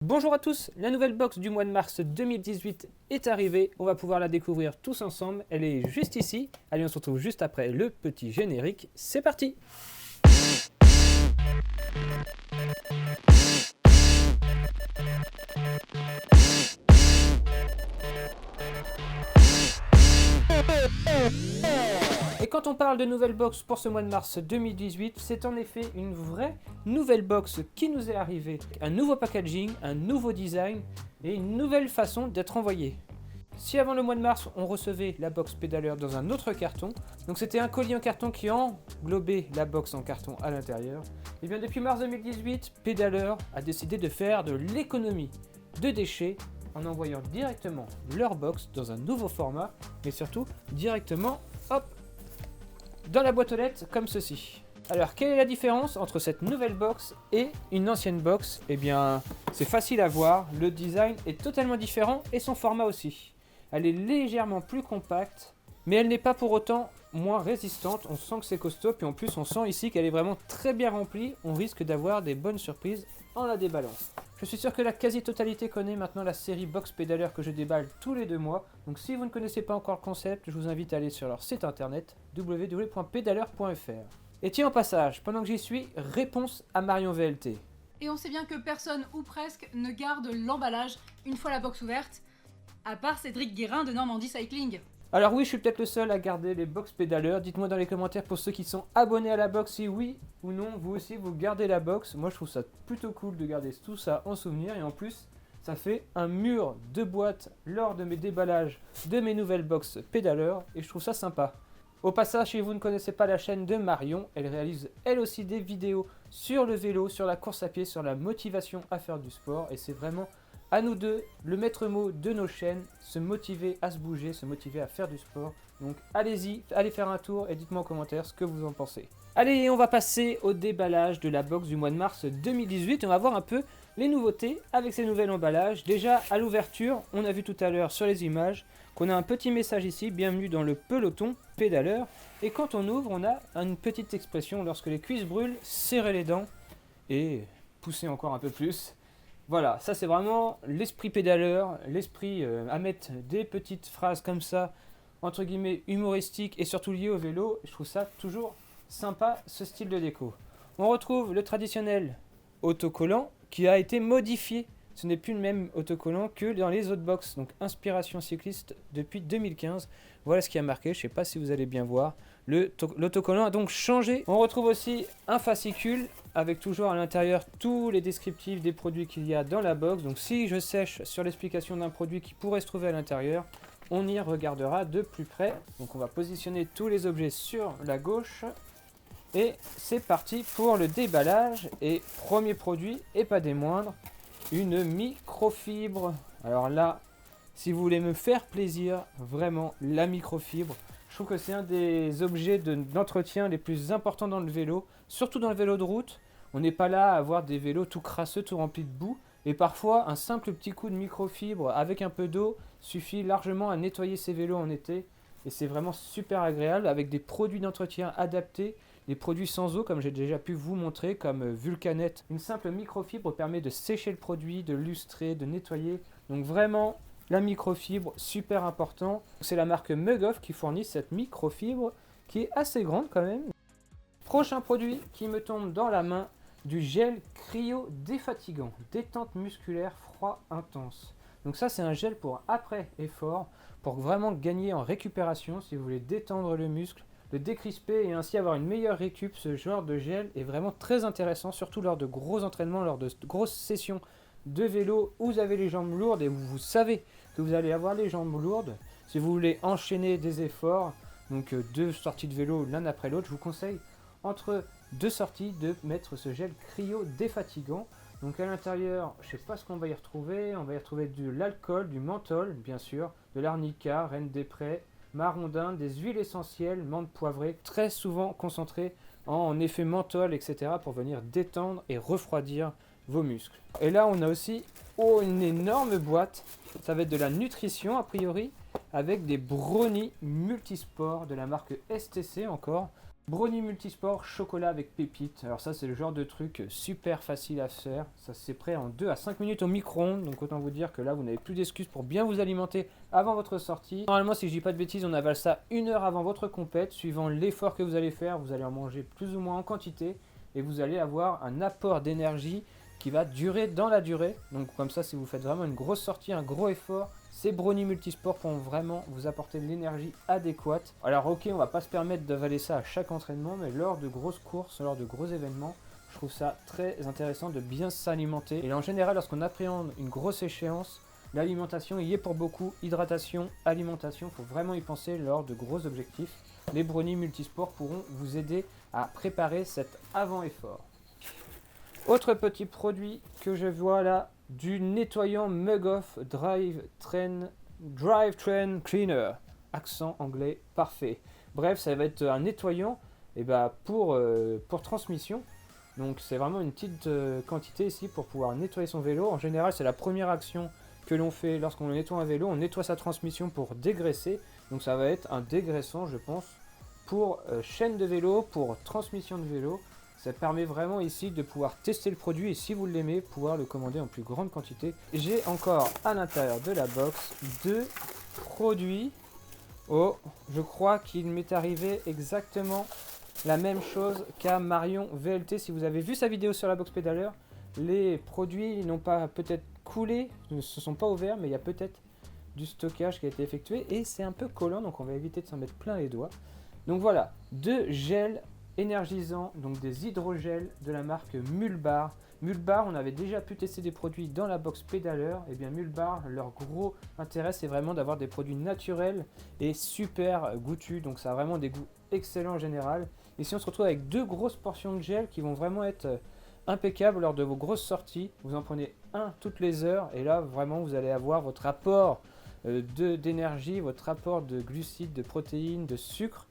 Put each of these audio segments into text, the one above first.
Bonjour à tous, la nouvelle box du mois de mars 2018 est arrivée, on va pouvoir la découvrir tous ensemble, elle est juste ici. Allez, on se retrouve juste après le petit générique, c'est parti! Et quand on parle de nouvelle box pour ce mois de mars 2018, c'est en effet une vraie nouvelle box qui nous est arrivée. Un nouveau packaging, un nouveau design et une nouvelle façon d'être envoyé. Si avant le mois de mars, on recevait la box pédaleur dans un autre carton, donc c'était un colis en carton qui englobait la box en carton à l'intérieur, et bien depuis mars 2018, Pédaleur a décidé de faire de l'économie de déchets en envoyant directement leur box dans un nouveau format, mais surtout directement, hop, dans la boîte aux lettres comme ceci. Alors, quelle est la différence entre cette nouvelle box et une ancienne box? Eh bien, c'est facile à voir, le design est totalement différent et son format aussi. Elle est légèrement plus compacte, mais elle n'est pas pour autant moins résistante. On sent que c'est costaud, puis en plus on sent ici qu'elle est vraiment très bien remplie. On risque d'avoir des bonnes surprises en la déballant. Je suis sûr que la quasi-totalité connaît maintenant la série Box Pédaleur que je déballe tous les 2 mois. Donc si vous ne connaissez pas encore le concept, je vous invite à aller sur leur site internet www.pedaleur.fr. Et tiens, au passage, pendant que j'y suis, réponse à Marion VLT. Et on sait bien que personne, ou presque, ne garde l'emballage une fois la box ouverte, à part Cédric Guérin de Normandie Cycling. Alors oui, je suis peut-être le seul à garder les box pédaleurs. Dites-moi dans les commentaires pour ceux qui sont abonnés à la box si oui ou non, vous aussi vous gardez la box. Moi je trouve ça plutôt cool de garder tout ça en souvenir et en plus ça fait un mur de boîtes lors de mes déballages de mes nouvelles box pédaleurs et je trouve ça sympa. Au passage, si vous ne connaissez pas la chaîne de Marion, elle réalise elle aussi des vidéos sur le vélo, sur la course à pied, sur la motivation à faire du sport et c'est vraiment à nous deux, le maître mot de nos chaînes, se motiver à se bouger, se motiver à faire du sport. Donc allez-y, allez faire un tour et dites-moi en commentaire ce que vous en pensez. Allez, on va passer au déballage de la box du mois de mars 2018 et on va voir un peu les nouveautés avec ces nouveaux emballages. Déjà à l'ouverture, on a vu tout à l'heure sur les images qu'on a un petit message ici, bienvenue dans le peloton pédaleur. Et quand on ouvre, on a une petite expression, lorsque les cuisses brûlent, serrez les dents et poussez encore un peu plus. Voilà, ça c'est vraiment l'esprit pédaleur, l'esprit à mettre des petites phrases comme ça, entre guillemets humoristiques et surtout liées au vélo. Je trouve ça toujours sympa ce style de déco. On retrouve le traditionnel autocollant qui a été modifié. Ce n'est plus le même autocollant que dans les autres box, donc inspiration cycliste depuis 2015. Voilà ce qui a marqué, je ne sais pas si vous allez bien voir. L'autocollant a donc changé. On retrouve aussi un fascicule avec toujours à l'intérieur tous les descriptifs des produits qu'il y a dans la box. Donc si je sèche sur l'explication d'un produit qui pourrait se trouver à l'intérieur, on y regardera de plus près. Donc on va positionner tous les objets sur la gauche. Et c'est parti pour le déballage. Et premier produit, et pas des moindres, une microfibre. Alors là, si vous voulez me faire plaisir, vraiment la microfibre, je trouve que c'est un des objets d'entretien les plus importants dans le vélo, surtout dans le vélo de route. On n'est pas là à avoir des vélos tout crasseux, tout remplis de boue. Et parfois, un simple petit coup de microfibre avec un peu d'eau suffit largement à nettoyer ces vélos en été. Et c'est vraiment super agréable avec des produits d'entretien adaptés. Des produits sans eau, comme j'ai déjà pu vous montrer, comme Vulcanet. Une simple microfibre permet de sécher le produit, de lustrer, de nettoyer. Donc vraiment, la microfibre, super important. C'est la marque Mugoff qui fournit cette microfibre qui est assez grande quand même. Prochain produit qui me tombe dans la main, du gel cryo défatigant, détente musculaire froid intense. Donc ça c'est un gel pour après effort, pour vraiment gagner en récupération si vous voulez détendre le muscle, le décrisper et ainsi avoir une meilleure récup. Ce genre de gel est vraiment très intéressant, surtout lors de gros entraînements, lors de grosses sessions de vélo où vous avez les jambes lourdes et vous savez que vous allez avoir les jambes lourdes. Si vous voulez enchaîner des efforts, donc 2 sorties de vélo l'un après l'autre, je vous conseille entre 2 sorties de mettre ce gel cryo défatigant. Donc à l'intérieur, je ne sais pas ce qu'on va y retrouver. On va y retrouver de l'alcool, du menthol bien sûr, de l'arnica, reine des prés, marron d'Inde, des huiles essentielles, menthe poivrée, très souvent concentrées en effet menthol, etc. pour venir détendre et refroidir vos muscles. Et là on a aussi une énorme boîte, ça va être de la nutrition a priori, avec des brownies multisports de la marque STC encore. Brownie multisport chocolat avec pépites. Alors ça c'est le genre de truc super facile à faire. Ça c'est prêt en 2 à 5 minutes au micro-ondes. Donc autant vous dire que là vous n'avez plus d'excuses pour bien vous alimenter avant votre sortie. Normalement si je dis pas de bêtises on avale ça 1 heure avant votre compète. Suivant l'effort que vous allez faire, vous allez en manger plus ou moins en quantité. Et vous allez avoir un apport d'énergie qui va durer dans la durée. Donc comme ça si vous faites vraiment une grosse sortie, un gros effort, ces brownies multisports pourront vraiment vous apporter l'énergie adéquate. Alors ok, on va pas se permettre d'avaler ça à chaque entraînement, mais lors de grosses courses, lors de gros événements, je trouve ça très intéressant de bien s'alimenter. Et en général, lorsqu'on appréhende une grosse échéance, l'alimentation y est pour beaucoup. Hydratation, alimentation, il faut vraiment y penser lors de gros objectifs. Les brownies multisports pourront vous aider à préparer cet avant-effort. Autre petit produit que je vois là, du nettoyant Mug Off Drive Train Cleaner. Accent anglais parfait. Bref, ça va être un nettoyant pour transmission. Donc c'est vraiment une petite quantité ici pour pouvoir nettoyer son vélo. En général, c'est la première action que l'on fait lorsqu'on nettoie un vélo. On nettoie sa transmission pour dégraisser. Donc ça va être un dégraissant, je pense, pour chaîne de vélo, pour transmission de vélo. Ça permet vraiment ici de pouvoir tester le produit et si vous l'aimez, pouvoir le commander en plus grande quantité. J'ai encore à l'intérieur de la box 2 produits. Oh, je crois qu'il m'est arrivé exactement la même chose qu'à Marion VLT. Si vous avez vu sa vidéo sur la box pédaleur, les produits n'ont pas peut-être coulé, ne se sont pas ouverts, mais il y a peut-être du stockage qui a été effectué et c'est un peu collant, donc on va éviter de s'en mettre plein les doigts. Donc voilà, 2 gels énergisants, donc des hydrogels de la marque Mulbar. Mulbar, on avait déjà pu tester des produits dans la box pédaleur. Et bien Mulbar, leur gros intérêt, c'est vraiment d'avoir des produits naturels et super goûtus. Donc ça a vraiment des goûts excellents en général. Ici, on se retrouve avec 2 grosses portions de gel qui vont vraiment être impeccables lors de vos grosses sorties. Vous en prenez un toutes les heures et là, vraiment, vous allez avoir votre apport d'énergie, votre apport de glucides, de protéines, de sucre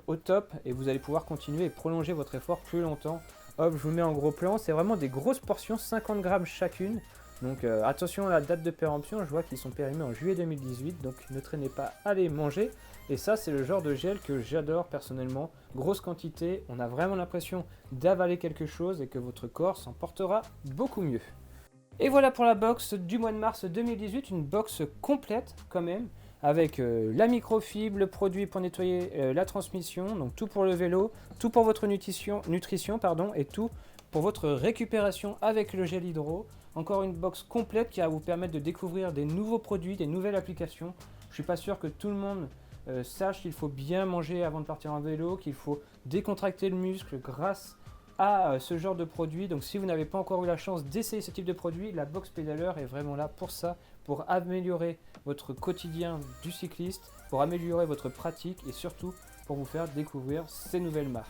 au top et vous allez pouvoir continuer et prolonger votre effort plus longtemps. Hop, je vous mets en gros plan, c'est vraiment des grosses portions, 50 grammes chacune. Donc attention à la date de péremption, je vois qu'ils sont périmés en juillet 2018, donc ne traînez pas à les manger. Et ça, c'est le genre de gel que j'adore personnellement. Grosse quantité, on a vraiment l'impression d'avaler quelque chose et que votre corps s'en portera beaucoup mieux. Et voilà pour la box du mois de mars 2018, une box complète quand même, avec la microfibre, le produit pour nettoyer la transmission, donc tout pour le vélo, tout pour votre nutrition et tout pour votre récupération avec le gel hydro. Encore une box complète qui va vous permettre de découvrir des nouveaux produits, des nouvelles applications. Je ne suis pas sûr que tout le monde sache qu'il faut bien manger avant de partir en vélo, qu'il faut décontracter le muscle grâce à ce genre de produit. Donc si vous n'avez pas encore eu la chance d'essayer ce type de produit, la box pédaleur est vraiment là pour ça, pour améliorer votre quotidien du cycliste, pour améliorer votre pratique et surtout pour vous faire découvrir ces nouvelles marques.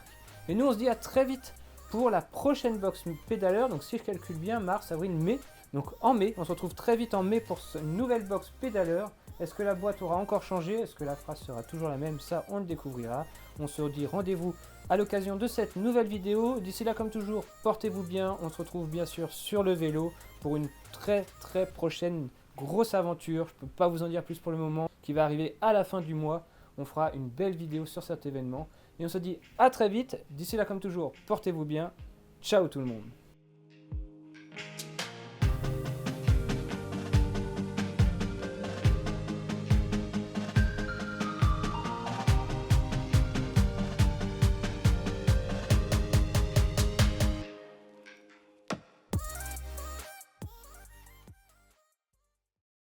Et nous on se dit à très vite pour la prochaine box pédaleur. Donc si je calcule bien, mars, avril, mai. Donc en mai, on se retrouve très vite en mai pour une nouvelle box pédaleur. Est-ce que la boîte aura encore changé? Est-ce que la phrase sera toujours la même? Ça, on le découvrira. On se dit rendez-vous à l'occasion de cette nouvelle vidéo. D'ici là, comme toujours, portez-vous bien. On se retrouve bien sûr sur le vélo pour une très prochaine grosse aventure. Je ne peux pas vous en dire plus pour le moment, qui va arriver à la fin du mois. On fera une belle vidéo sur cet événement. Et on se dit à très vite. D'ici là, comme toujours, portez-vous bien. Ciao tout le monde.